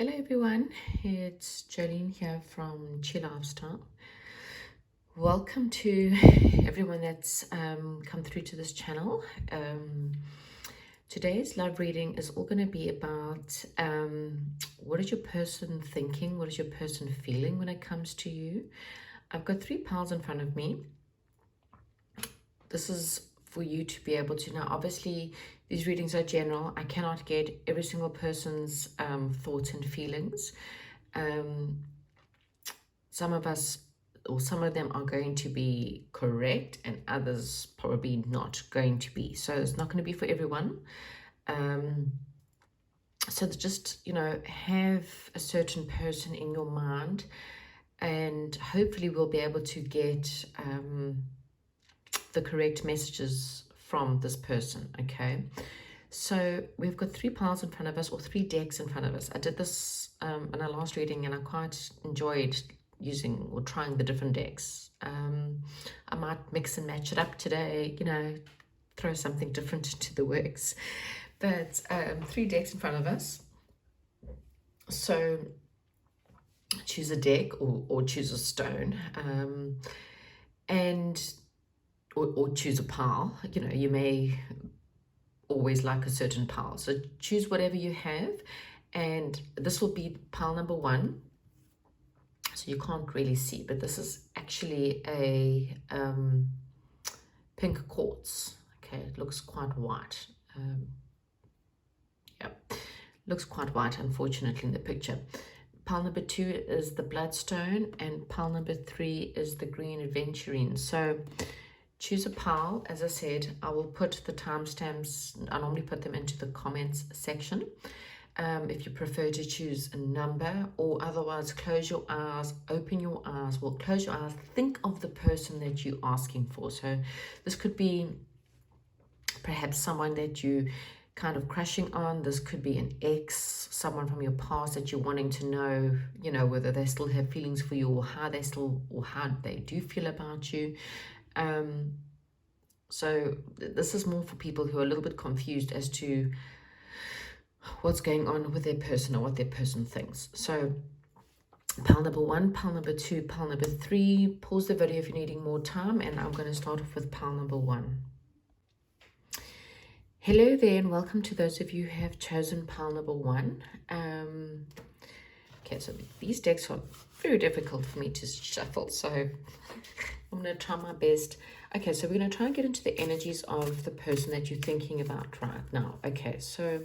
Hello everyone, it's Jolene here from Chill Lifestyle. Welcome to everyone that's come through to this channel. Today's live reading is all going to be about what is your person thinking, what is your person feeling when it comes to you. I've got 3 piles in front of me. This is for you to be able to, now obviously these readings are general. I cannot get every single person's thoughts and feelings. Some of us, or some of them are going to be correct and others probably not going to be. So it's not going to be for everyone. So just, have a certain person in your mind, and hopefully we'll be able to get the correct messages from this person, okay? So we've got 3 piles in front of us, or 3 decks in front of us. I did this in our last reading and I quite enjoyed using or trying the different decks. I might mix and match it up today, throw something different into the works. But 3 decks in front of us. So choose a deck or choose a stone, or choose a pile. You may always like a certain pile. So choose whatever you have, and this will be pile number 1. So you can't really see, but this is actually a pink quartz. Okay, it looks quite white. Looks quite white, unfortunately, in the picture. Pile number 2 is the bloodstone, and pile number 3 is the green aventurine. So choose a pile. As I said, I will put the timestamps. I normally put them into the comments section. If you prefer to choose a number, or otherwise close your eyes, open your eyes. Well, close your eyes, think of the person that you're asking for. So this could be perhaps someone that you kind of crushing on. This could be an ex, someone from your past that you're wanting to know, whether they still have feelings for you, or how they do feel about you. So this is more for people who are a little bit confused as to what's going on with their person or what their person thinks. So pile number 1, pile number 2, pile number 3. Pause the video if you're needing more time, and I'm going to start off with pile number 1. Hello there, and welcome to those of you who have chosen pile number 1. Okay, so these decks are very difficult for me to shuffle, so I'm going to try my best. Okay, so we're going to try and get into the energies of the person that you're thinking about right now. Okay, so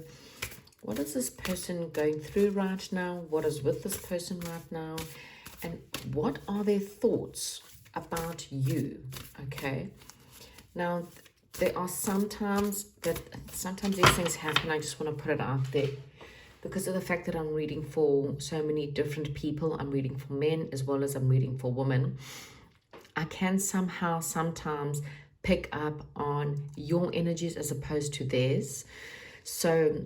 what is this person going through right now? What is with this person right now? And what are their thoughts about you? Okay, now there are sometimes these things happen. I just want to put it out there because of the fact that I'm reading for so many different people. I'm reading for men as well as I'm reading for women. I can sometimes pick up on your energies as opposed to theirs. So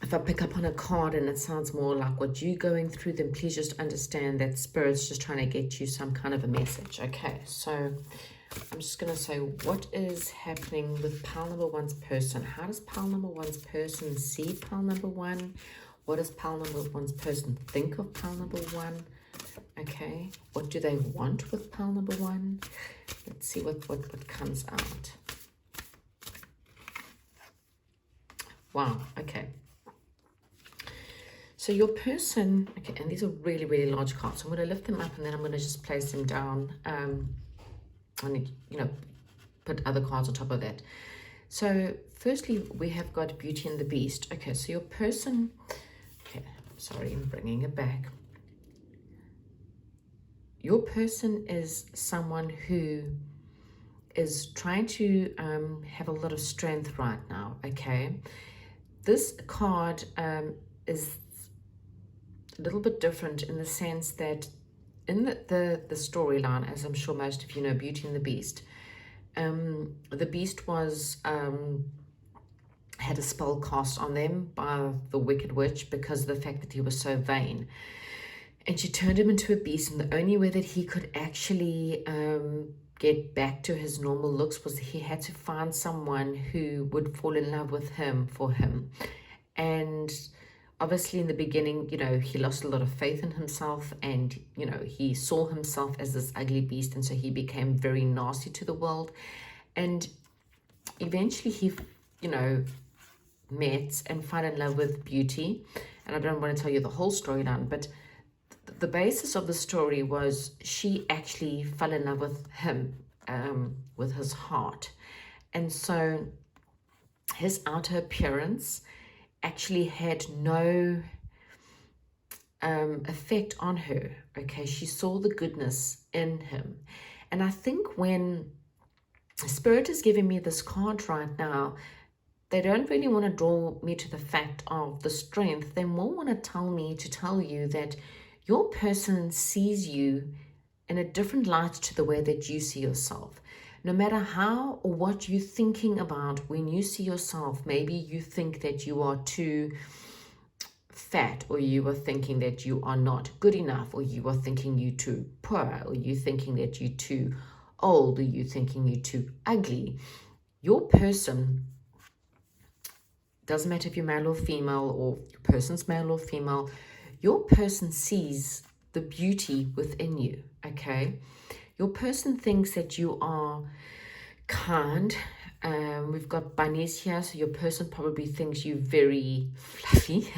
if I pick up on a card and it sounds more like what you're going through, then please just understand that Spirit's just trying to get you some kind of a message. Okay, so I'm just going to say, what is happening with pile number 1's person? How does pile number 1's person see pile number 1? What does pile number 1's person think of pile number 1? Okay, what do they want with pile number 1? Let's see what comes out. Wow, okay. So your person, okay, and these are really, really large cards. So I'm going to lift them up and then I'm going to just place them down and, put other cards on top of that. So firstly, we have got Beauty and the Beast. Okay, so your person, okay, sorry, I'm bringing it back. Your person is someone who is trying to have a lot of strength right now, okay? This card is a little bit different in the sense that in the storyline, as I'm sure most of you know, Beauty and the Beast, the Beast was had a spell cast on them by the Wicked Witch because of the fact that he was so vain. And she turned him into a beast, and the only way that he could actually get back to his normal looks was he had to find someone who would fall in love with him for him. And obviously in the beginning, he lost a lot of faith in himself, and, he saw himself as this ugly beast, and so he became very nasty to the world. And eventually he, met and fell in love with Beauty. And I don't want to tell you the whole storyline, but the basis of the story was she actually fell in love with him, with his heart. And so his outer appearance actually had no effect on her. Okay, she saw the goodness in him. And I think when Spirit is giving me this card right now, they don't really want to draw me to the fact of the strength. They more want to tell you that your person sees you in a different light to the way that you see yourself. No matter how or what you're thinking about when you see yourself, maybe you think that you are too fat, or you are thinking that you are not good enough, or you are thinking you're too poor, or you're thinking that you're too old, or you're thinking you're too ugly. Your person, doesn't matter if you're male or female, or your person's male or female, your person sees the beauty within you, okay? Your person thinks that you are kind. We've got bunnies here, so your person probably thinks you very fluffy.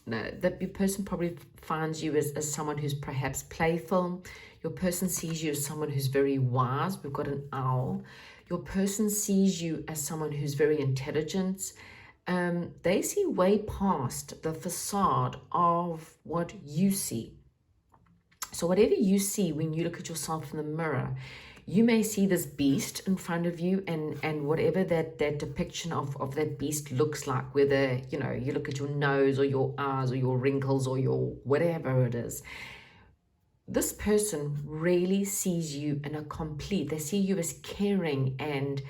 No, that your person probably finds you as someone who's perhaps playful. Your person sees you as someone who's very wise. We've got an owl. Your person sees you as someone who's very intelligent. They see way past the facade of what you see. So whatever you see when you look at yourself in the mirror, you may see this beast in front of you, and whatever that depiction of that beast looks like, whether, you look at your nose or your eyes or your wrinkles or your whatever it is, this person really sees you in a complete, they see you as caring and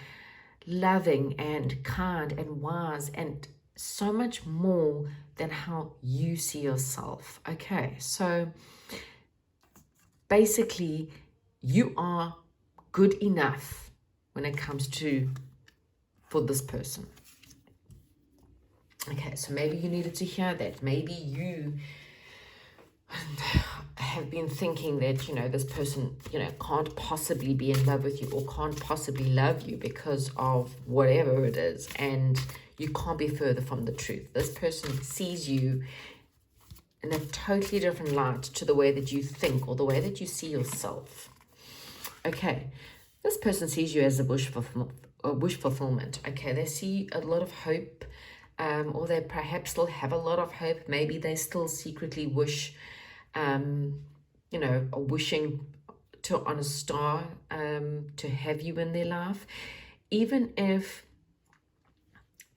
loving and kind and wise and so much more than how you see yourself. Okay, so basically you are good enough when it comes to for this person. Okay, so maybe you needed to hear that. Maybe you have been thinking that, this person, can't possibly be in love with you or can't possibly love you because of whatever it is, and you can't be further from the truth. This person sees you in a totally different light to the way that you think or the way that you see yourself. Okay, this person sees you as a wish fulfillment. Okay, they see a lot of hope, or they perhaps still have a lot of hope. Maybe they still secretly wish, are wishing on a star to have you in their life, even if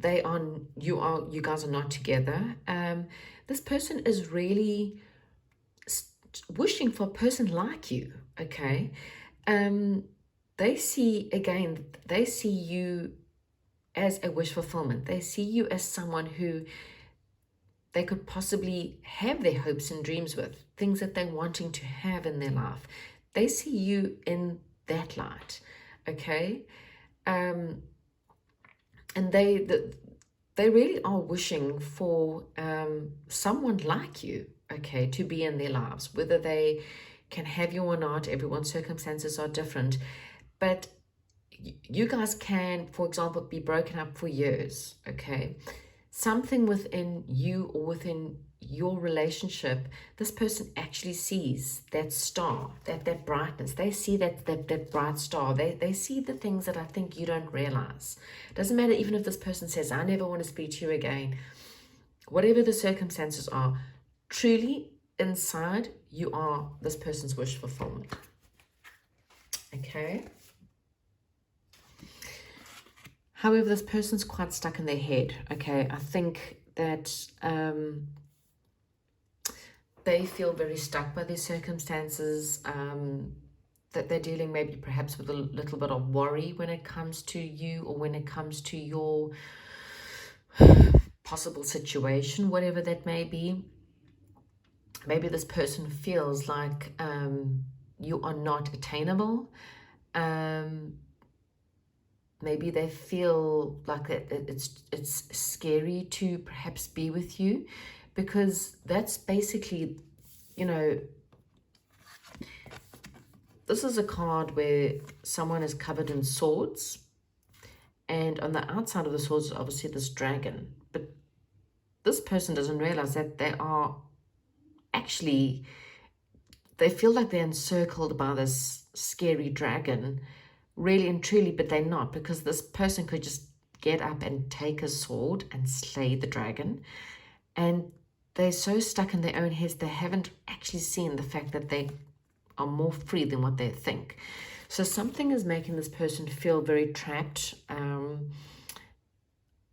you guys are not together. This person is really wishing for a person like you. Okay, they see you as a wish fulfillment. They see you as someone who they could possibly have their hopes and dreams with, things that they're wanting to have in their life. They see you in that light, okay? And they really are wishing for someone like you, okay, to be in their lives. Whether they can have you or not, everyone's circumstances are different. But you guys can, for example, be broken up for years, okay? Something within you or within your relationship, this person actually sees that star, that brightness. They see that bright star. They see the things that I think you don't realize. Doesn't matter even if this person says, I never want to speak to you again. Whatever the circumstances are, truly inside, you are this person's wish fulfillment. Okay? However, this person's quite stuck in their head, okay? I think that they feel very stuck by their circumstances, that they're dealing maybe perhaps with a little bit of worry when it comes to you or when it comes to your possible situation, whatever that may be. Maybe this person feels like you are not attainable. maybe they feel like it's scary to perhaps be with you, because that's basically, you know, this is a card where someone is covered in swords, and on the outside of the swords is obviously this dragon. But this person doesn't realize that they are actually, they feel like they're encircled by this scary dragon, really and truly, but they're not, because this person could just get up and take a sword and slay the dragon. And they're so stuck in their own heads, they haven't actually seen the fact that they are more free than what they think. So something is making this person feel very trapped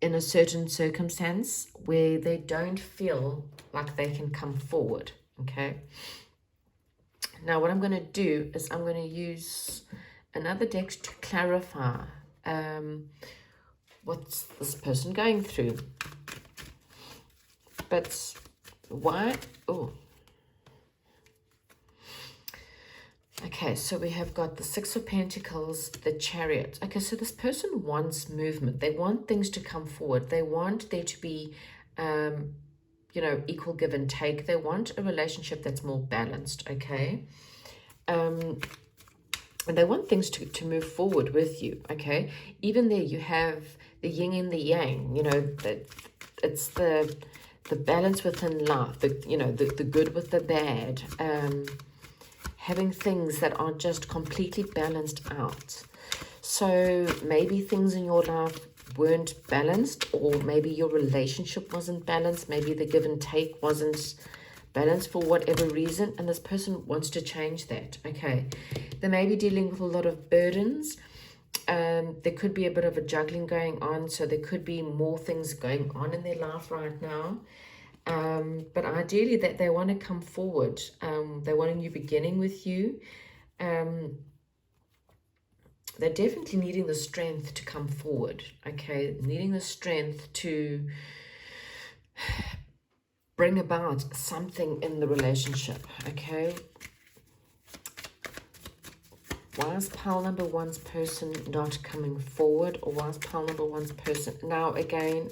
in a certain circumstance where they don't feel like they can come forward, okay? Now what I'm going to do is I'm going to use another deck to clarify what's this person going through. But why? Oh. Okay, so we have got the Six of Pentacles, the Chariot. Okay, so this person wants movement. They want things to come forward. They want there to be, you know, equal give and take. They want a relationship that's more balanced, okay? And they want things to move forward with you, okay? Even there you have the yin and the yang, you know, that it's the balance within life, you know, the good with the bad, having things that are just completely balanced out. So maybe things in your life weren't balanced, or maybe your relationship wasn't balanced, maybe the give and take wasn't balanced for whatever reason, and this person wants to change that, okay? They may be dealing with a lot of burdens. There could be a bit of a juggling going on, so there could be more things going on in their life right now. But ideally that they want to come forward. They want a new beginning with you. They're definitely needing the strength to come forward, okay? Needing the strength to bring about something in the relationship, okay? Why is pile number one's person not coming forward? Or why is pile number one's person... Now, again,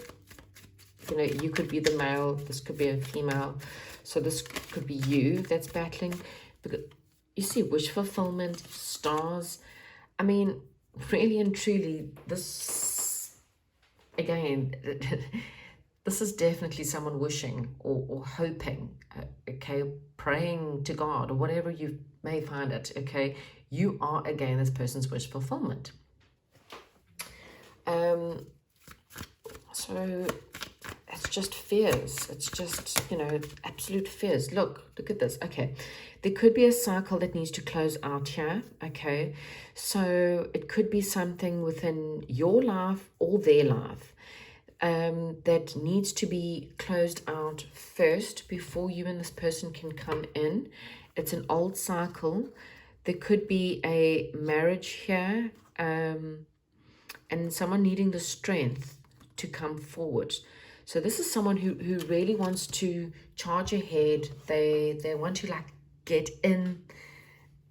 you know, you could be the male, this could be a female, so this could be you that's battling. Because you see wish fulfillment, stars. I mean, really and truly, this, again, this is definitely someone wishing or hoping, okay, praying to God or whatever you may find it, okay? You are, again, this person's wish fulfillment. So it's just fears. It's just, you know, absolute fears. Look at this. Okay, there could be a cycle that needs to close out here, okay? So it could be something within your life or their life that needs to be closed out first before you and this person can come in. It's an old cycle. There could be a marriage here, and someone needing the strength to come forward. So this is someone who really wants to charge ahead. They want to like get in,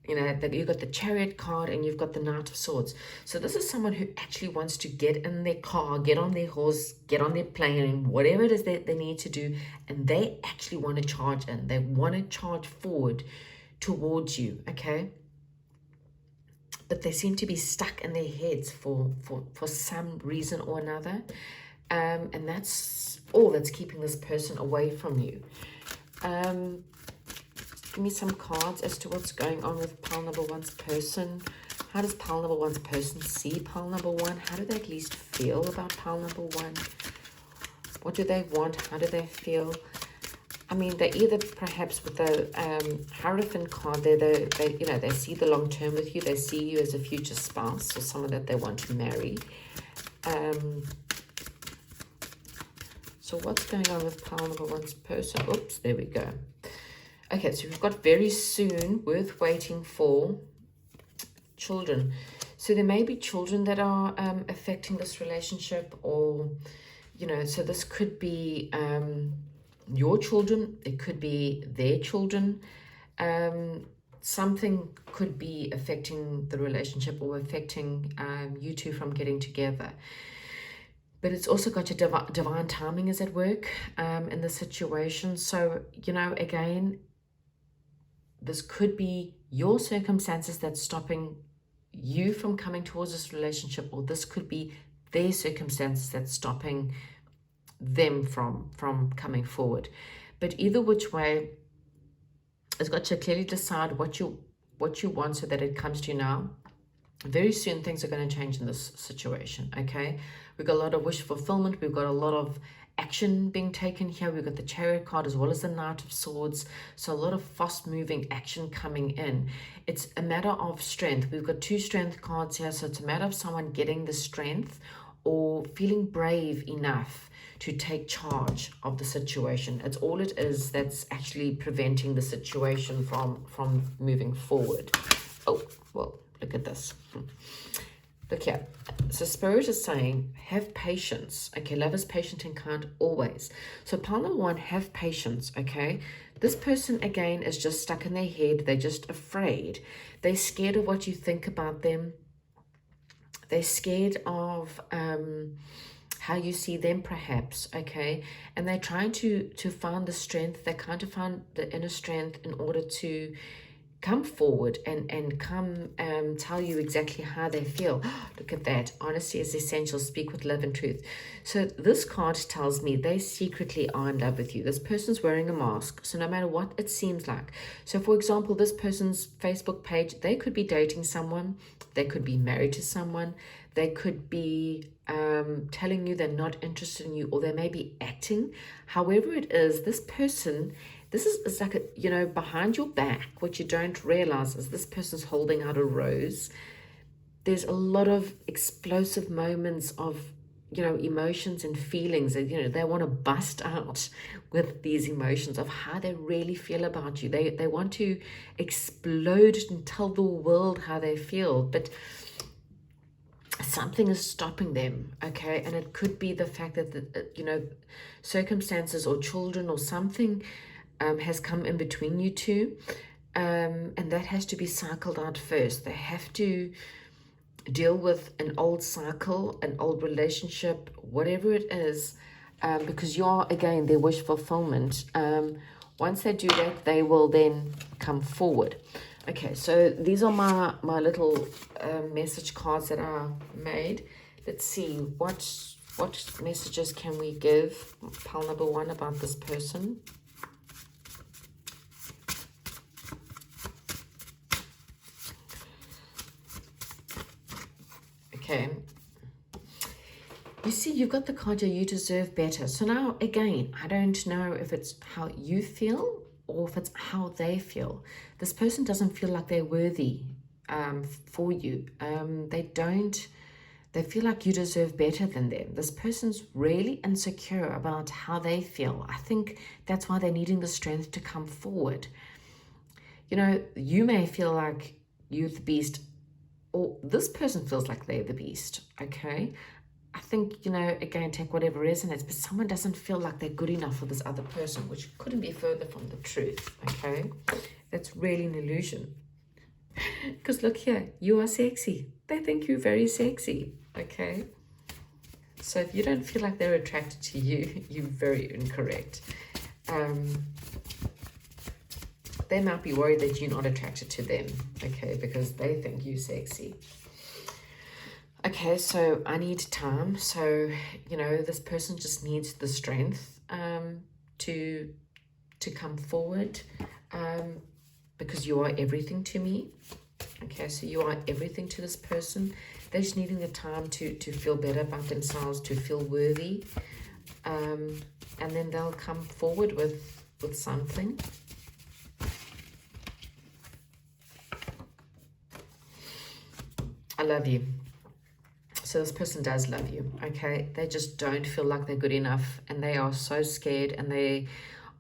you know, that you've got the Chariot card and you've got the Knight of Swords. So this is someone who actually wants to get in their car, get on their horse, get on their plane, whatever it is that they need to do, and they actually want to charge in. They want to charge forward towards you, okay? But they seem to be stuck in their heads for some reason or another. And that's all that's keeping this person away from you. Give me some cards as to what's going on with pile number one's person. How does pile number one's person see pile number one? How do they at least feel about pile number one? What do they want? How do they feel? I mean, they either perhaps with the Hierophant card, they you know, they see the long term with you. They see you as a future spouse or someone that they want to marry. So what's going on with pile number one's person? Oops, there we go. Okay, so we've got very soon, worth waiting for, children. So there may be children that are affecting this relationship, or, you know, so this could be your children, it could be their children. something could be affecting the relationship or affecting you two from getting together. But it's also got your divine timing is at work in the situation. So, you know, again, this could be your circumstances that's stopping you from coming towards this relationship, or this could be their circumstances that's stopping them from coming forward. But either which way, it's got to clearly decide what you want so that it comes to you now. Very soon things are going to change in this situation. Okay, we've got a lot of wish fulfillment, we've got a lot of action being taken here. We've got the Chariot card as well as the Knight of Swords, so a lot of fast moving action coming in. It's a matter of strength. We've got 2 strength cards here, so it's a matter of someone getting the strength or feeling brave enough to take charge of the situation. It's all it is that's actually preventing the situation from moving forward. Oh, well, look at this. Look here. So Spirit is saying, have patience. Okay, love is patient and kind always. So pile number 1, have patience. Okay, this person again is just stuck in their head. They're just afraid. They're scared of what you think about them. They're scared of how you see them, perhaps. Okay, and they're trying to find the strength. They're trying to find the inner strength in order to come forward and come tell you exactly how they feel. Look at that. Honesty is essential. Speak with love and truth. So this card tells me they secretly are in love with you. This person's wearing a mask, so no matter what it seems like. So for example, this person's Facebook page, they could be dating someone, they could be married to someone, they could be telling you they're not interested in you, or they may be acting. However it is, this person, this is like, you know, behind your back, what you don't realize is this person's holding out a rose. There's a lot of explosive moments of, you know, emotions and feelings that, you know, they want to bust out with these emotions of how they really feel about you. They want to explode and tell the world how they feel, but something is stopping them. Okay, and it could be the fact that you know, circumstances or children or something has come in between you two, and that has to be cycled out first. They have to deal with an old cycle, an old relationship, whatever it is, because you're, again, their wish fulfillment. Once they do that, they will then come forward. Okay, so these are my little message cards that I made. Let's see, what messages can we give pile number 1 about this person? Okay, you see, you've got the card here, you deserve better. So now, again, I don't know if it's how you feel or if it's how they feel. This person doesn't feel like they're worthy for you. They feel like you deserve better than them. This person's really insecure about how they feel. I think that's why they're needing the strength to come forward. You know, you may feel like you're the beast, or this person feels like they're the beast, okay? I think, you know, again, take whatever resonates, but someone doesn't feel like they're good enough for this other person, which couldn't be further from the truth, okay? That's really an illusion. Because look here, you are sexy. They think you're very sexy, okay? So if you don't feel like they're attracted to you, you're very incorrect. They might be worried that you're not attracted to them, okay, because they think you're sexy. Okay, so I need time. So, you know, this person just needs the strength to come forward, because you are everything to me. Okay, so you are everything to this person. They're just needing the time to feel better about themselves, to feel worthy, and then they'll come forward with something. I love you. So this person does love you, okay? They just don't feel like they're good enough, and they are so scared, and they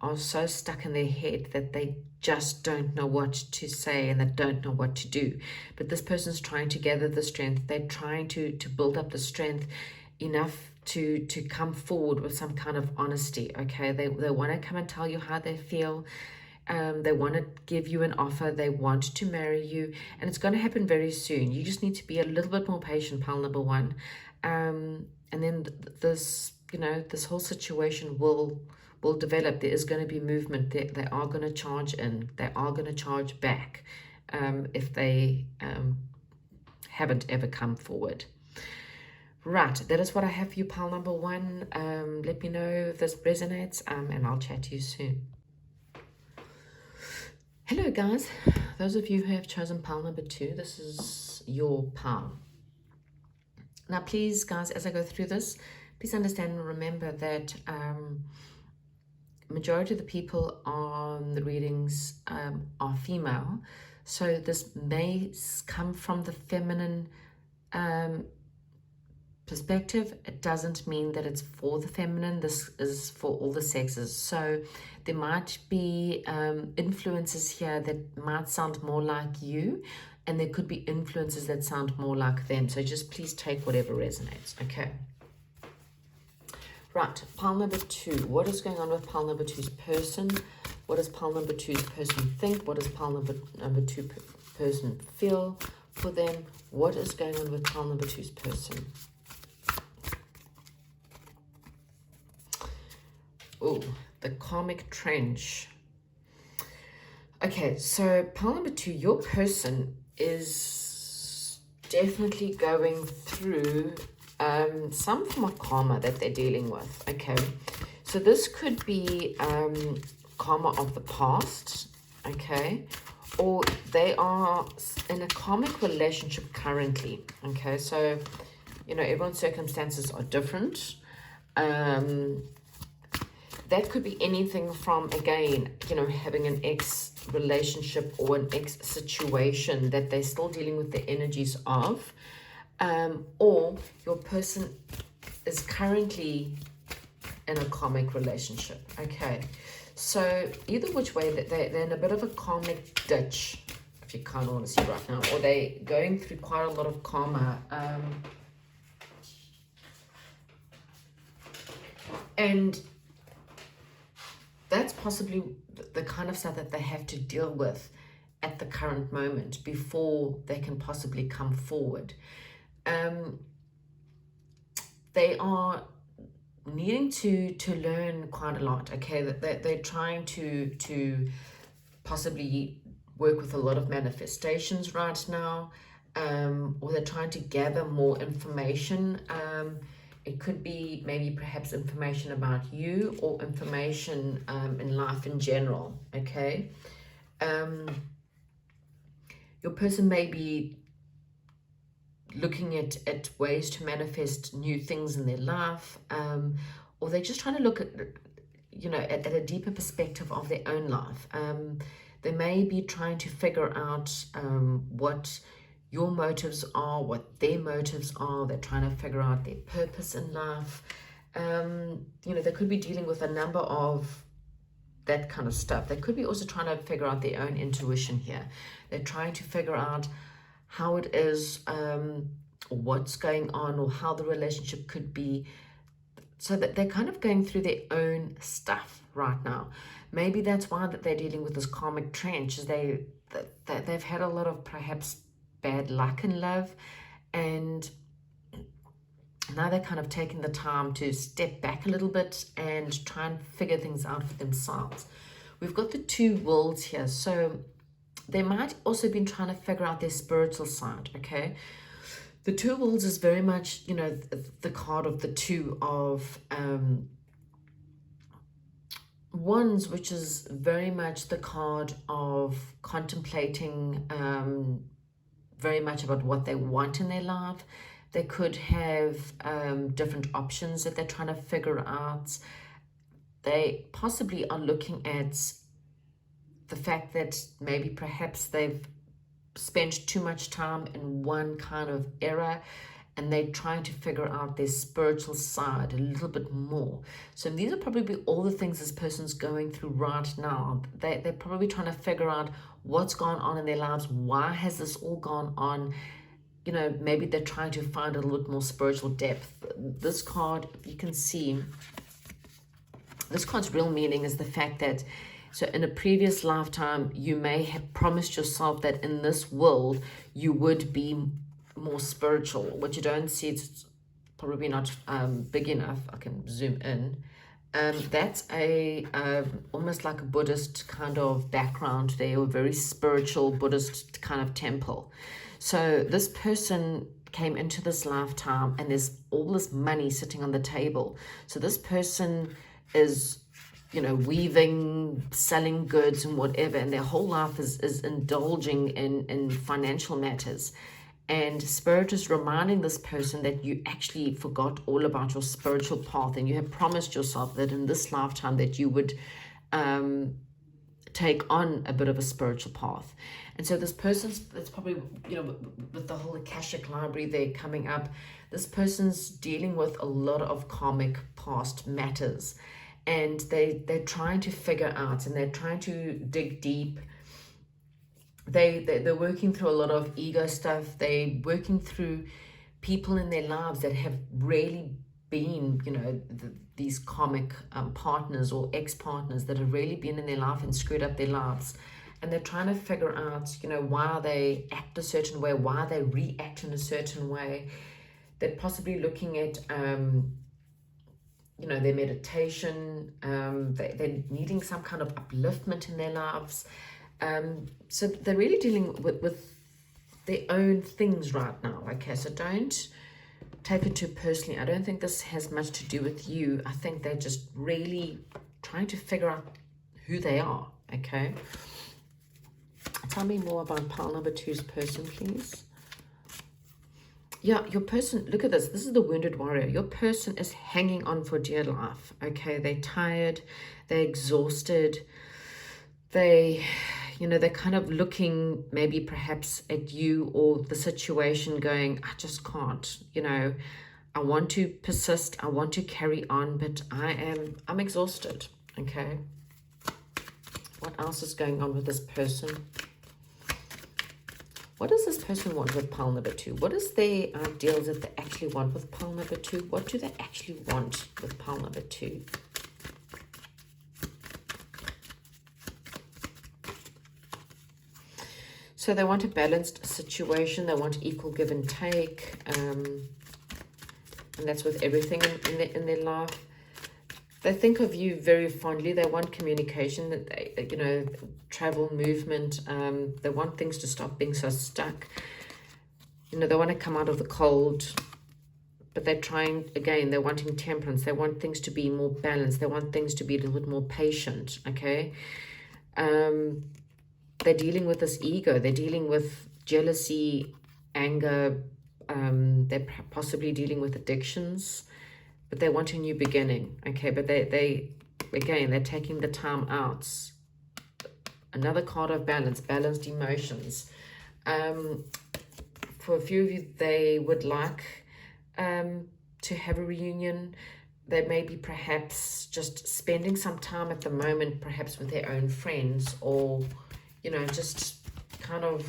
are so stuck in their head that they just don't know what to say, and they don't know what to do. But this person's trying to gather the strength. They're trying to build up the strength enough to come forward with some kind of honesty, okay? They want to come and tell you how they feel, They want to give you an offer. They want to marry you, and it's going to happen very soon. You just need to be a little bit more patient, pile number one. And then this, this whole situation will develop. There is going to be movement. They are going to charge in. They are going to charge back if they haven't ever come forward. Right, that is what I have for you, pile number one. Let me know if this resonates, and I'll chat to you soon. Hello, guys. Those of you who have chosen pile number two, this is your pile. Now, please, guys, as I go through this, please understand and remember that majority of the people on the readings are female. So this may come from the feminine perspective. It doesn't mean that it's for the feminine. This is for all the sexes. So there might be influences here that might sound more like you, and there could be influences that sound more like them. So just please take whatever resonates, okay? Right, pile number two. What is going on with pile number two's person? What does pile number two's person think? What does pile number two person feel for them? What is going on with pile number two's person? Oh, the karmic trench. Okay, so pile number two, your person is definitely going through some form of karma that they're dealing with. Okay, so this could be karma of the past, okay, or they are in a karmic relationship currently. Okay, so everyone's circumstances are different. That could be anything from, again, having an ex relationship or an ex situation that they're still dealing with the energies of, or your person is currently in a karmic relationship. Okay, so either which way, they're in a bit of a karmic ditch, if you can't want to see right now, or they're going through quite a lot of karma. And that's possibly the kind of stuff that they have to deal with at the current moment before they can possibly come forward. They are needing to learn quite a lot, okay? They're trying to possibly work with a lot of manifestations right now, or they're trying to gather more information. It could be maybe perhaps information about you or information in life in general, okay? Your person may be looking at ways to manifest new things in their life, or they're just trying to look at, at a deeper perspective of their own life. They may be trying to figure out what your motives are, what their motives are. They're trying to figure out their purpose in life. They could be dealing with a number of that kind of stuff. They could be also trying to figure out their own intuition here. They're trying to figure out how it is, or what's going on, or how the relationship could be. So that they're kind of going through their own stuff right now. Maybe that's why that they're dealing with this karmic trench, is they've had a lot of perhaps bad luck in love, and now they're kind of taking the time to step back a little bit and try and figure things out for themselves. We've got the two worlds here, so they might also been trying to figure out their spiritual side, okay? The two worlds is very much, the card of the two of wands, which is very much the card of contemplating very much about what they want in their life. They could have different options that they're trying to figure out. They possibly are looking at the fact that maybe perhaps they've spent too much time in one kind of era, and they're trying to figure out their spiritual side a little bit more. So these are probably all the things this person's going through right now. They're probably trying to figure out what's gone on in their lives. Why has this all gone on? Maybe they're trying to find a little bit more spiritual depth. This card, you can see, this card's real meaning is the fact that So in a previous lifetime, you may have promised yourself that in this world, you would be more spiritual. What you don't see, it's probably not big enough. I can zoom in. That's almost like a Buddhist kind of background there, a very spiritual Buddhist kind of temple. So this person came into this lifetime and there's all this money sitting on the table. So this person is, weaving, selling goods and whatever, and their whole life is indulging in financial matters. And Spirit is reminding this person that you actually forgot all about your spiritual path, and you have promised yourself that in this lifetime that you would take on a bit of a spiritual path. And so this person's, it's probably, with the whole Akashic library there coming up, this person's dealing with a lot of karmic past matters. And they're trying to figure out, and they're trying to dig deep. They're working through a lot of ego stuff. They're working through people in their lives that have really been, these karmic partners or ex-partners that have really been in their life and screwed up their lives. And they're trying to figure out, why they act a certain way, why they react in a certain way. They're possibly looking at, their meditation. They're needing some kind of upliftment in their lives. So they're really dealing with their own things right now. Okay, so don't take it too personally. I don't think this has much to do with you. I think they're just really trying to figure out who they are. Okay, tell me more about pile number 2's person, please. Yeah, your person, look at this. This is the wounded warrior. Your person is hanging on for dear life. Okay, they're tired, they're exhausted, they're kind of looking maybe perhaps at you or the situation going, I just can't, I want to persist, I want to carry on, but I'm exhausted. Okay, what else is going on with this person? What does this person want with pile number 2? What is their ideals that they actually want with pile number 2? What do they actually want with pile number 2? So they want a balanced situation. They want equal give and take. And that's with everything in their life. They think of you very fondly. They want communication, that they, travel, movement. They want things to stop being so stuck. They want to come out of the cold, but they're trying, again, they're wanting temperance. They want things to be more balanced. They want things to be a little bit more patient, okay? They're dealing with this ego. They're dealing with jealousy, anger. They're possibly dealing with addictions. But they want a new beginning, okay? But they're taking the time out. Another card of balance, balanced emotions. For a few of you, they would like to have a reunion. They may be perhaps just spending some time at the moment, perhaps with their own friends, or, just kind of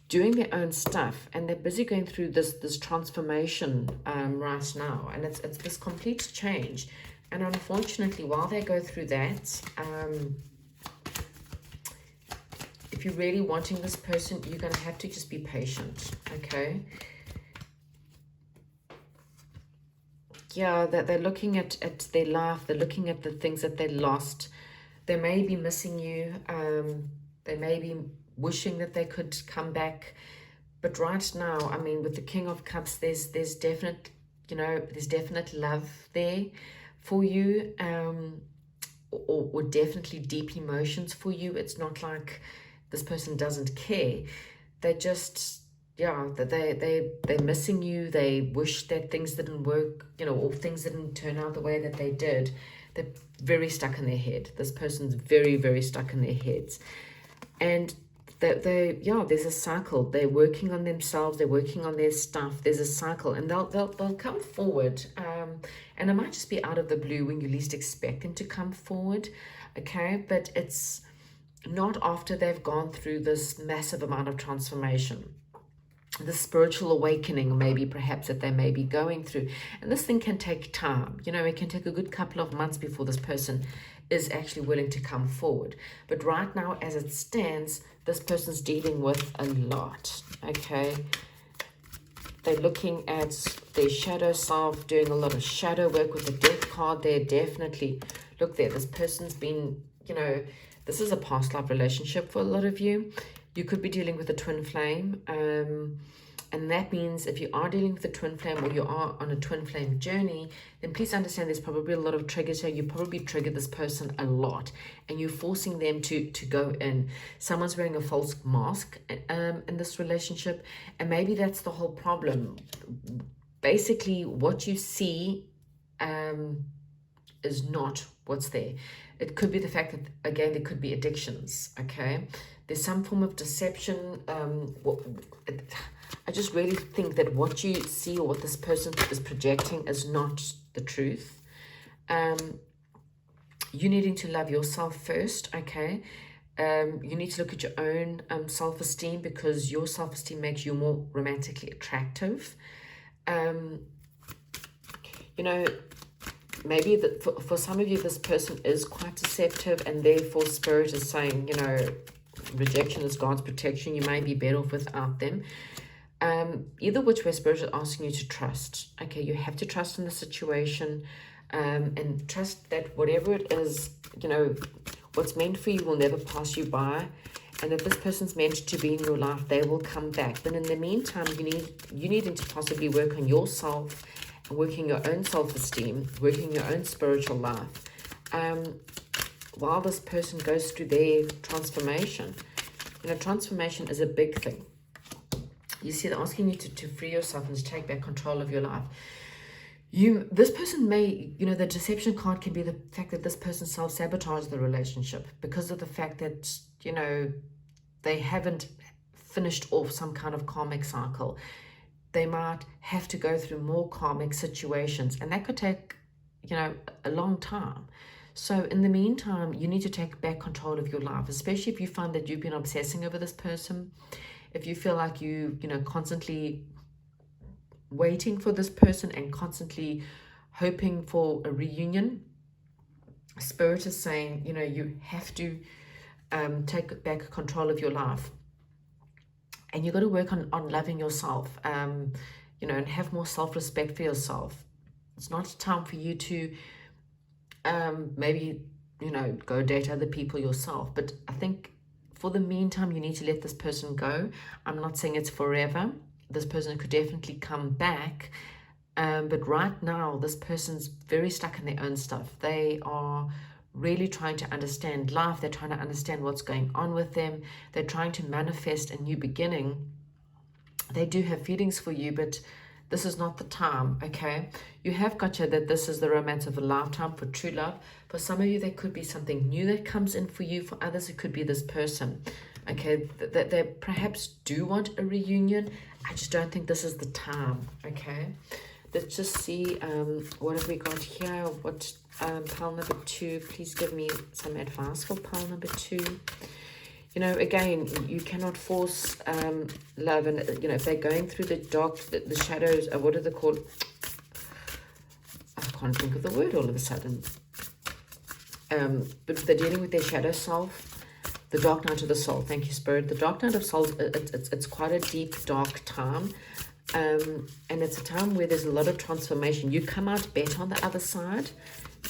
doing their own stuff, and they're busy going through this transformation right now, and it's this complete change. And unfortunately, while they go through that, if you're really wanting this person, you're going to have to just be patient, okay? Yeah, that they're looking at their life. They're looking at the things that they lost. They may be missing you. They may be wishing that they could come back, but right now, I mean, with the King of Cups, there's definite, there's definite love there for you, or definitely deep emotions for you. It's not like this person doesn't care. They just, they're missing you. They wish that things didn't work, or things didn't turn out the way that they did. They're very stuck in their head. This person's very, very stuck in their heads, and there's a cycle. They're working on themselves. They're working on their stuff. There's a cycle, and they'll come forward. And it might just be out of the blue when you least expect them to come forward, okay? But it's not after they've gone through this massive amount of transformation, the spiritual awakening, or maybe perhaps that they may be going through. And this thing can take time. It can take a good couple of months before this person is actually willing to come forward. But right now, as it stands, this person's dealing with a lot, okay? They're looking at their shadow self, doing a lot of shadow work with the death card there, definitely. Look there, this person's been, this is a past life relationship for a lot of you. You could be dealing with a twin flame. And that means if you are dealing with a twin flame or you are on a twin flame journey, then please understand there's probably a lot of triggers here. You probably triggered this person a lot and you're forcing them to go in. Someone's wearing a false mask in this relationship, and maybe that's the whole problem. Basically, what you see is not what's there. It could be the fact that, again, there could be addictions, okay? There's some form of deception. I just really think that what you see or what this person is projecting is not the truth. You needing to love yourself first, okay? You need to look at your own self-esteem, because your self-esteem makes you more romantically attractive. Maybe for some of you, this person is quite deceptive, and therefore Spirit is saying, rejection is God's protection. You may be better off without them. Either which way, Spirit is asking you to trust. Okay, you have to trust in the situation, and trust that whatever it is, what's meant for you will never pass you by. And if this person's meant to be in your life, they will come back. But in the meantime, you need to possibly work on yourself, and working your own self-esteem, working your own spiritual life, while this person goes through their transformation. Transformation is a big thing. You see, they're asking you to free yourself and to take back control of your life. This person may, the deception card can be the fact that this person self-sabotaged the relationship because of the fact that, they haven't finished off some kind of karmic cycle. They might have to go through more karmic situations, and that could take, a long time. So in the meantime, you need to take back control of your life, especially if you find that you've been obsessing over this person. If you feel like constantly waiting for this person and constantly hoping for a reunion, Spirit is saying, you have to take back control of your life. And you've got to work on loving yourself, and have more self-respect for yourself. It's not time for you to maybe, go date other people yourself. But I think for the meantime, you need to let this person go. I'm not saying it's forever. This person could definitely come back. But right now, this person's very stuck in their own stuff. They are really trying to understand life. They're trying to understand what's going on with them. They're trying to manifest a new beginning. They do have feelings for you, but this is not the time, okay? You have got you that this is the romance of a lifetime for true love. For some of you, there could be something new that comes in for you. For others, it could be this person, okay? That they perhaps do want a reunion. I just don't think this is the time, okay? Let's just see, what have we got here? What, pile number 2, please give me some advice for pile number 2. Again, you cannot force love. And, if they're going through the dark, the shadows, what are they called? I can't think of the word all of a sudden. But if they're dealing with their shadow self, the dark night of the soul. Thank you, Spirit. The dark night of soul, it's quite a deep, dark time. And it's a time where there's a lot of transformation. You come out better on the other side,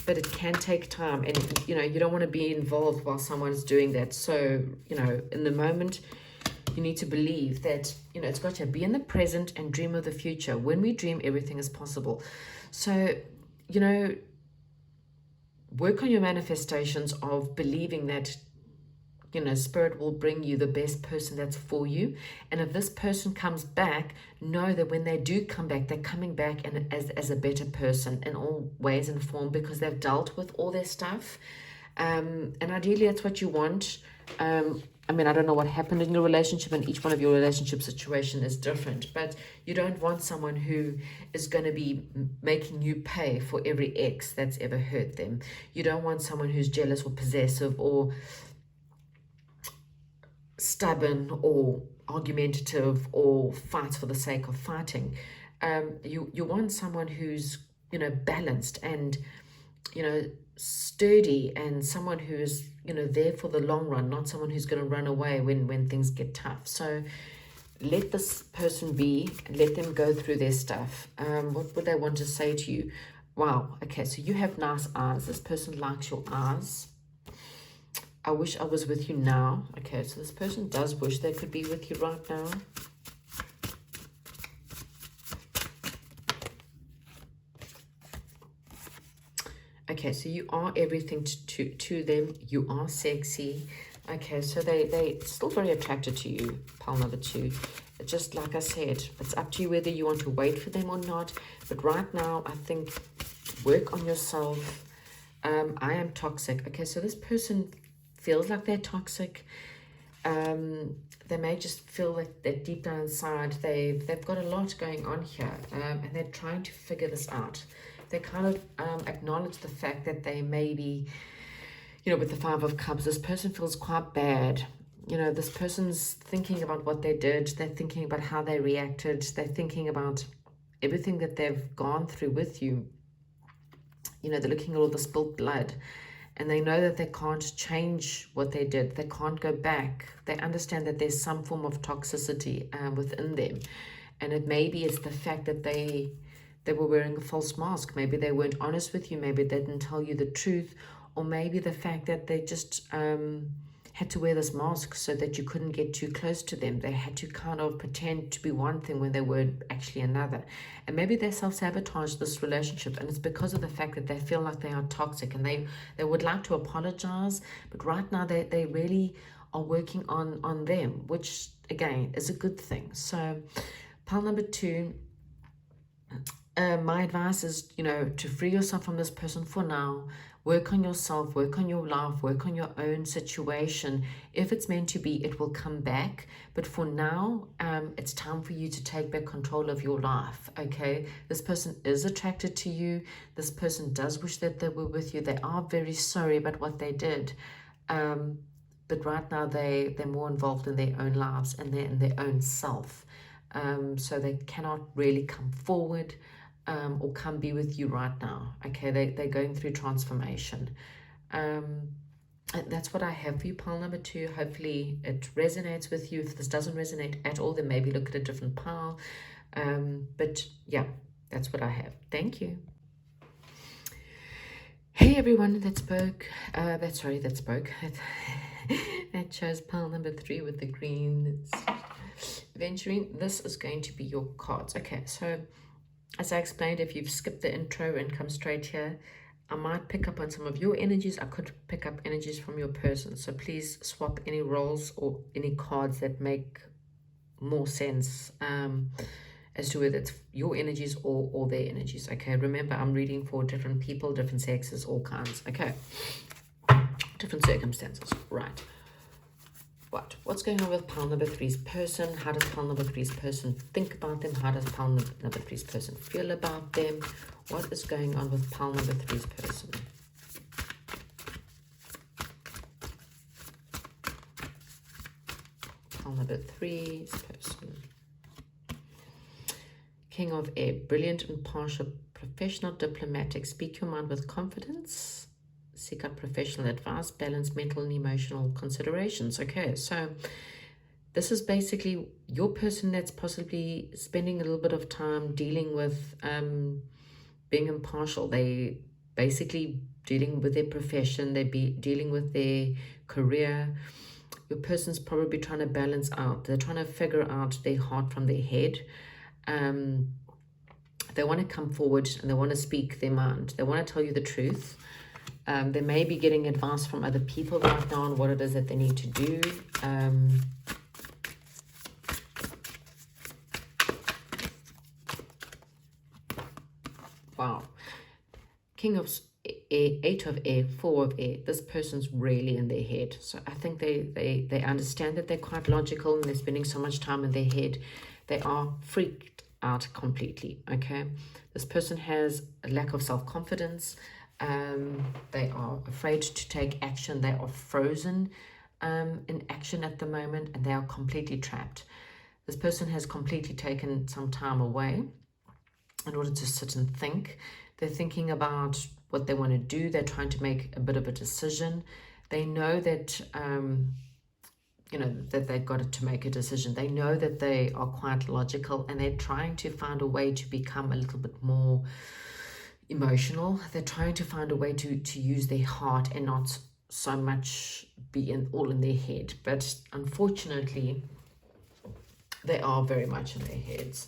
but it can take time. And, you don't want to be involved while someone's doing that. So, in the moment, you need to believe that, it's got to be in the present and dream of the future. When we dream, everything is possible. So, work on your manifestations of believing that, Spirit will bring you the best person that's for you. And if this person comes back, know that when they do come back, they're coming back as a better person in all ways and form, because they've dealt with all their stuff. And ideally, that's what you want. I don't know what happened in your relationship, and each one of your relationship situation is different. But you don't want someone who is going to be making you pay for every ex that's ever hurt them. You don't want someone who's jealous or possessive or stubborn or argumentative or fights for the sake of fighting. You want someone who's balanced and sturdy and someone who is, you know, there for the long run, not someone who's going to run away when things get tough. So let this person be, let them go through their stuff. What would they want to say to you? Wow, okay, so you have nice eyes. This person likes your eyes. I wish I was with you now. Okay, so this person does wish they could be with you right now. Okay, so you are everything to them. You are sexy. Okay, so they're still very attracted to you, pile number 2. Just like I said, it's up to you whether you want to wait for them or not. But right now, I think work on yourself. I am toxic. Okay, so this person feels like they're toxic. They may just feel like that deep down inside they've got a lot going on here, and they're trying to figure this out. They kind of acknowledge the fact that they may be, you know, with the 5 of Cups, this person feels quite bad. You know, this person's thinking about what they did. They're thinking about how they reacted. They're thinking about everything that they've gone through with you. You know, they're looking at all the spilled blood. And they know that they can't change what they did. They can't go back. They understand that there's some form of toxicity within them. And it maybe it's the fact that they were wearing a false mask. Maybe they weren't honest with you. Maybe they didn't tell you the truth. Or maybe the fact that they just had to wear this mask so that you couldn't get too close to them. They had to kind of pretend to be one thing when they were actually another. And maybe they self-sabotage this relationship, and it's because of the fact that they feel like they are toxic, and they would like to apologize, but right now they really are working on them, which again is a good thing. So pile number 2, my advice is, you know, to free yourself from this person for now. Work on yourself, work on your life, work on your own situation. If it's meant to be, it will come back. But for now, it's time for you to take back control of your life, okay? This person is attracted to you. This person does wish that they were with you. They are very sorry about what they did. But right now, they're more involved in their own lives and they're in their own self. So they cannot really come forward or come be with you right now. Okay, they're going through transformation. That's what I have for you, pile number 2. Hopefully it resonates with you. If this doesn't resonate at all, then maybe look at a different pile. But yeah, that's what I have. Thank you. Hey everyone that spoke, that chose pile number 3 with the green venturing. This is going to be your cards. Okay, so as I explained, if you've skipped the intro and come straight here, I might pick up on some of your energies. I could pick up energies from your person. So please swap any roles or any cards that make more sense as to whether it's your energies or their energies. Okay, remember, I'm reading for different people, different sexes, all kinds. Okay, different circumstances. Right. What's going on with pile number 3's person? How does pile number 3's person think about them? How does pile number 3's person feel about them? What is going on with pile number 3's person? Pile number 3's person. King of Air. Brilliant, impartial, professional, diplomatic. Speak your mind with confidence. Seek out professional advice, balance mental and emotional considerations. Okay, so this is basically your person that's possibly spending a little bit of time dealing with being impartial. They basically dealing with their profession, they be dealing with their career. Your person's probably trying to balance out. They're trying to figure out their heart from their head. They want to come forward and they want to speak their mind. They want to tell you the truth. They may be getting advice from other people right now on what it is that they need to do. Wow. King of Air, 8 of Air, 4 of Air. This person's really in their head. So I think they understand that they're quite logical and they're spending so much time in their head. They are freaked out completely, okay? This person has a lack of self-confidence. They are afraid to take action. They are frozen in action at the moment, and they are completely trapped. This person has completely taken some time away in order to sit and think. They're thinking about what they want to do. They're trying to make a bit of a decision. They know that, that they've got to make a decision. They know that they are quite logical, and they're trying to find a way to become a little bit more emotional. They're trying to find a way to use their heart and not so much be all in their head. But unfortunately, they are very much in their heads.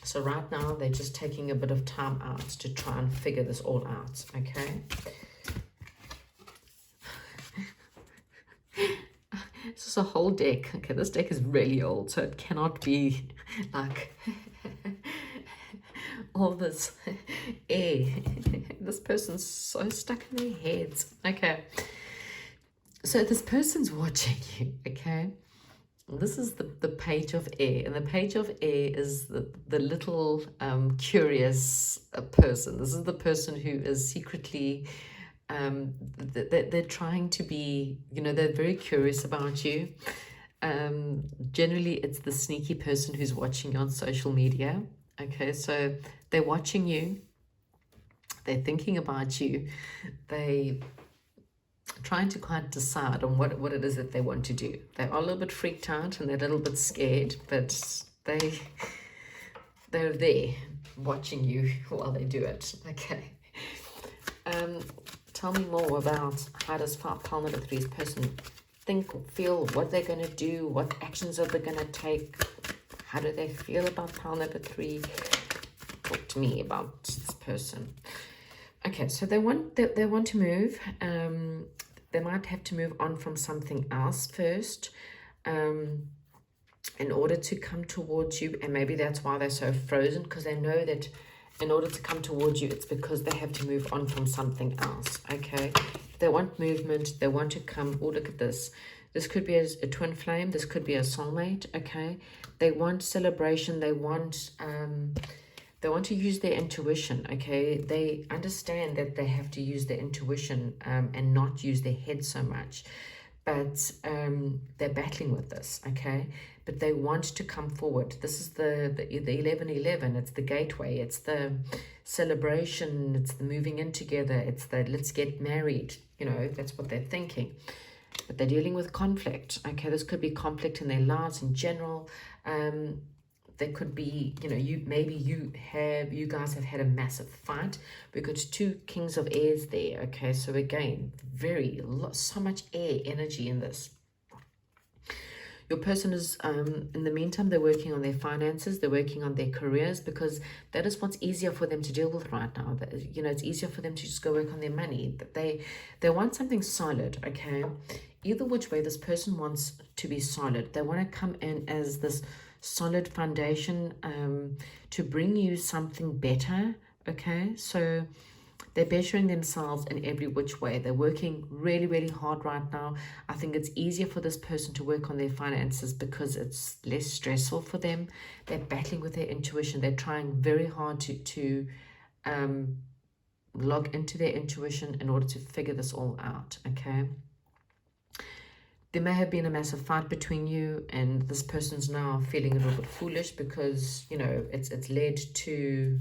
So right now, they're just taking a bit of time out to try and figure this all out, okay? This is a whole deck. Okay, this deck is really old, so it cannot be like all this air. This person's so stuck in their heads. Okay, so this person's watching you, okay? This is the page of air, and the page of air is the little curious person. This is the person who is secretly, they're trying to be, they're very curious about you. Generally, it's the sneaky person who's watching you on social media. Okay, so they're watching you. They're thinking about you. They trying to quite decide on what it is that they want to do. They are a little bit freaked out and they're a little bit scared, but they're there watching you while they do it. Okay. Tell me more about how does pile number 3's person think or feel, what they're going to do, what actions are they going to take, how do they feel about pile number 3? Talk to me about this person. Okay, so they want to move. They might have to move on from something else first in order to come towards you. And maybe that's why they're so frozen, because they know that in order to come towards you, it's because they have to move on from something else, okay? They want movement. They want to come. Oh, look at this. This could be a twin flame. This could be a soulmate, okay? They want celebration. They want to use their intuition, okay? They understand that they have to use their intuition and not use their head so much. But they're battling with this, okay? But they want to come forward. This is the 1111. It's the gateway. It's the celebration. It's the moving in together. It's the let's get married. That's what they're thinking. But they're dealing with conflict, okay? This could be conflict in their lives in general. There could be, you guys have had a massive fight. We've got 2 kings of airs there, okay? So again, so much air energy in this. Your person is, in the meantime, they're working on their finances, they're working on their careers, because that is what's easier for them to deal with right now. It's easier for them to just go work on their money. They want something solid, okay? Either which way, this person wants to be solid. They want to come in as this solid foundation to bring you something better, okay? So they're bettering themselves in every which way. They're working really, really hard right now. I think it's easier for this person to work on their finances because it's less stressful for them. They're battling with their intuition. They're trying very hard to log into their intuition in order to figure this all out, okay? There may have been a massive fight between you, and this person's now feeling a little bit foolish because, it's led to,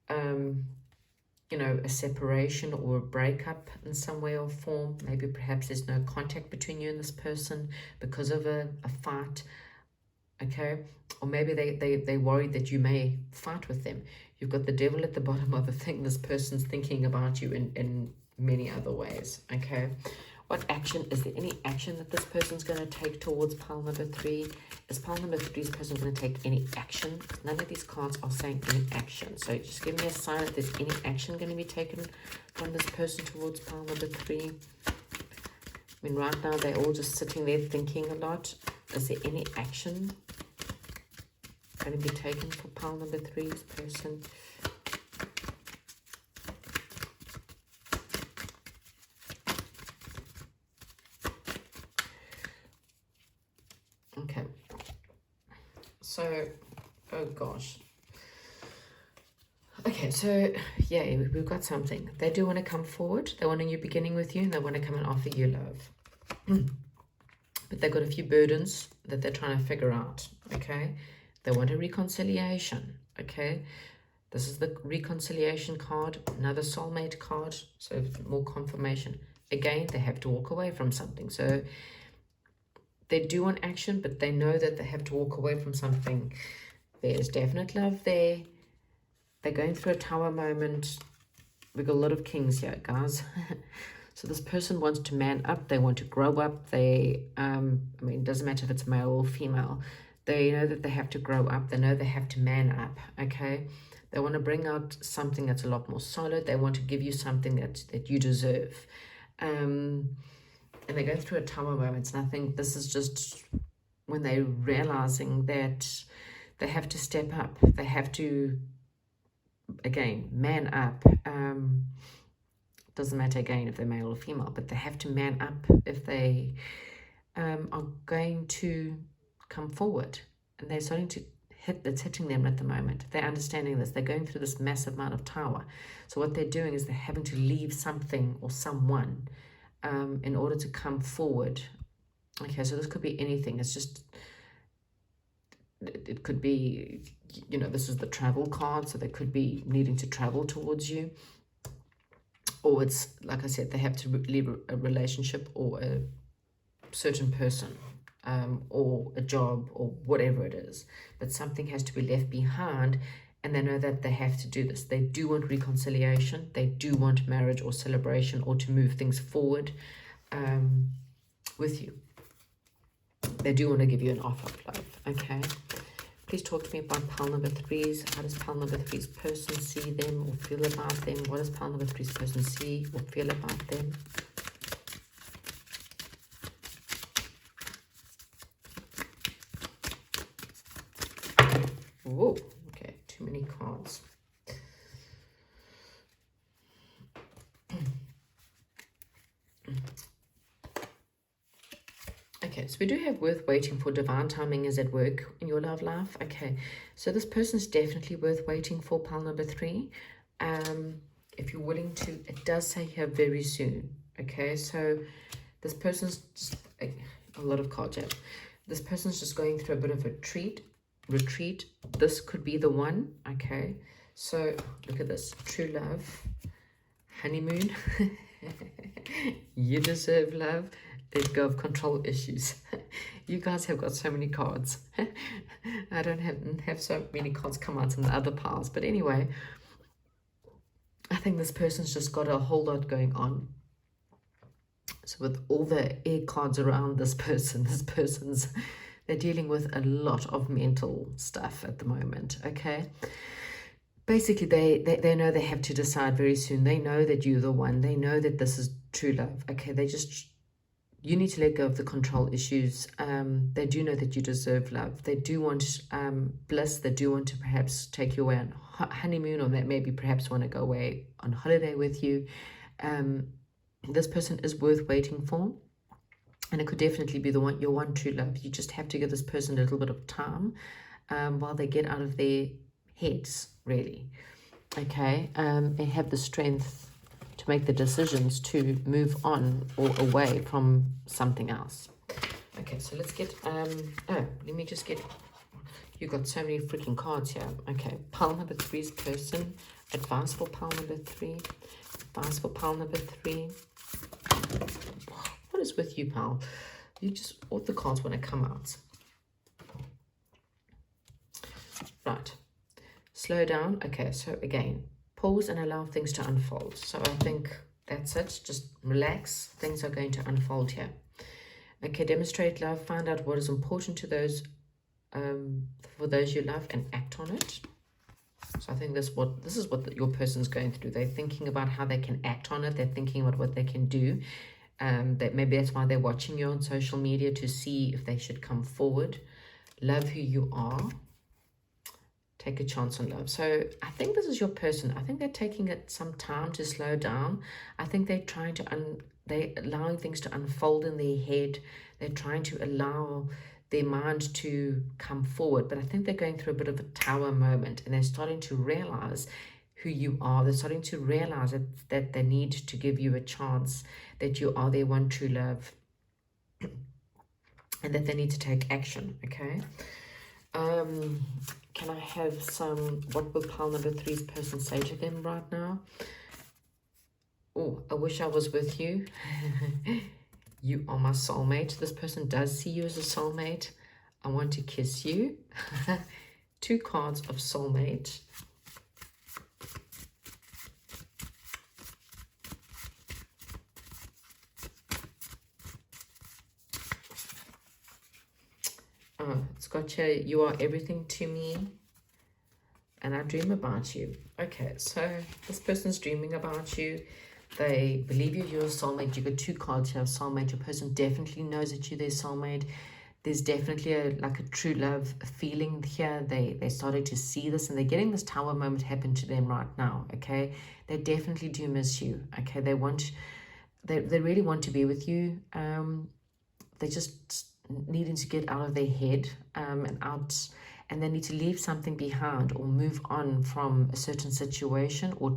a separation or a breakup in some way or form. Maybe perhaps there's no contact between you and this person because of a fight, okay? Or maybe they worried that you may fight with them. You've got the devil at the bottom of the thing. This person's thinking about you in many other ways, okay? What action, is there any action that this person's going to take towards pile number 3? Is pile number 3's person going to take any action? None of these cards are saying any action. So just give me a sign if there's any action going to be taken from this person towards pile number 3. I mean, right now they're all just sitting there thinking a lot. Is there any action going to be taken for pile number 3's person? Okay, so, oh gosh. Okay, so, yeah, we've got something. They do want to come forward. They want a new beginning with you, and they want to come and offer you love. But they've got a few burdens that they're trying to figure out, okay? They want a reconciliation, okay? This is the reconciliation card, another soulmate card, so more confirmation. Again, they have to walk away from something. So they do want action, but they know that they have to walk away from something. There's definite love there. They're going through a tower moment. We've got a lot of kings here, guys. So this person wants to man up. They want to grow up. They, I mean, it doesn't matter if it's male or female. They know that they have to grow up. They know they have to man up, okay? They want to bring out something that's a lot more solid. They want to give you something that you deserve. And they go through a tower moment. And I think this is just when they're realizing that they have to step up. They have to, again, man up. Doesn't matter, again, if they're male or female, but they have to man up if they are going to come forward. And they're starting to it's hitting them at the moment. They're understanding this. They're going through this massive amount of tower. So what they're doing is they're having to leave something or someone in order to come forward. Okay, so this could be anything. It's just, it could be, you know, this is the travel card, so they could be needing to travel towards you. Or it's, like I said, they have to leave a relationship or a certain person. Or a job or whatever it is, but something has to be left behind, and they know that they have to do this. They do want reconciliation, they do want marriage or celebration, or to move things forward with you. They do want to give you an offer of love. Okay, please talk to me about pile number 3s. How does pile number 3's person see them or feel about them? What does pile number 3's person see or feel about them? Whoa, okay, too many cards. Okay, so we do have worth waiting for. Divine timing is at work in your love life. Okay, so this person's definitely worth waiting for, pile number 3. If you're willing to, it does say here very soon. Okay, so this person's just a lot of cards here. This person's just going through a bit of a retreat. This could be the one. Okay, so look at this. True love, honeymoon. You deserve love. Let go of control issues. You guys have got so many cards. I don't have so many cards come out in the other piles, but anyway, I think this person's just got a whole lot going on. So with all the air cards around this person's they're dealing with a lot of mental stuff at the moment, okay? Basically, they know they have to decide very soon. They know that you're the one. They know that this is true love, okay? You need to let go of the control issues. They do know that you deserve love. They do want bliss. They do want to perhaps take you away on honeymoon, or that maybe perhaps want to go away on holiday with you. This person is worth waiting for. And it could definitely be your one true love. You just have to give this person a little bit of time while they get out of their heads, really. Okay, and have the strength to make the decisions to move on or away from something else. Okay, so let's get, let me just get, you got so many freaking cards here. Okay, pile number 3's person, advice for pile number 3, advice for pile number 3. What is with you, pal? You just, all the cards want to come out. Right. Slow down. Okay, so again, pause and allow things to unfold. So I think that's it. Just relax. Things are going to unfold here. Okay, demonstrate love. Find out what is important to those, for those you love, and act on it. So I think this is what your person's going through. They're thinking about how they can act on it. They're thinking about what they can do. That maybe that's why they're watching you on social media, to see if they should come forward. Love who you are. Take a chance on love. So I think this is your person. I think they're taking it some time to slow down. I think they're trying to they're allowing things to unfold in their head. They're trying to allow their mind to come forward. But I think they're going through a bit of a tower moment, and they're starting to realize who you are. They're starting to realize that they need to give you a chance, that you are their one true love, and that they need to take action. Okay, Can I have some, what will pile number three's person say to them right now? Oh, I wish I was with you. You are my soulmate. This person does see you as a soulmate. I want to kiss you. Two cards of soulmate. Oh, it's got you are everything to me, and I dream about you. Okay, so this person's dreaming about you. They believe you're a soulmate. You got two cards here of soulmate. Your person definitely knows that you're their soulmate. There's definitely like a true love feeling here. They started to see this, and they're getting this tower moment happen to them right now. Okay, they definitely do miss you. Okay, they really want to be with you. They just needing to get out of their head and they need to leave something behind or move on from a certain situation or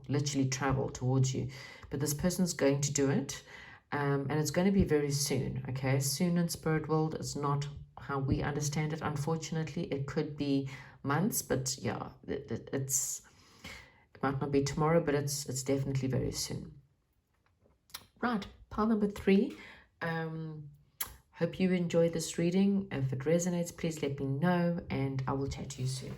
literally travel towards you. But this person's going to do it, and it's going to be very soon. Okay, soon in spirit world is not how we understand it. Unfortunately, it could be months, but yeah, it might not be tomorrow, but it's definitely very soon. Right, pile number three. Hope you enjoy this reading. If it resonates, please let me know, and I will chat to you soon.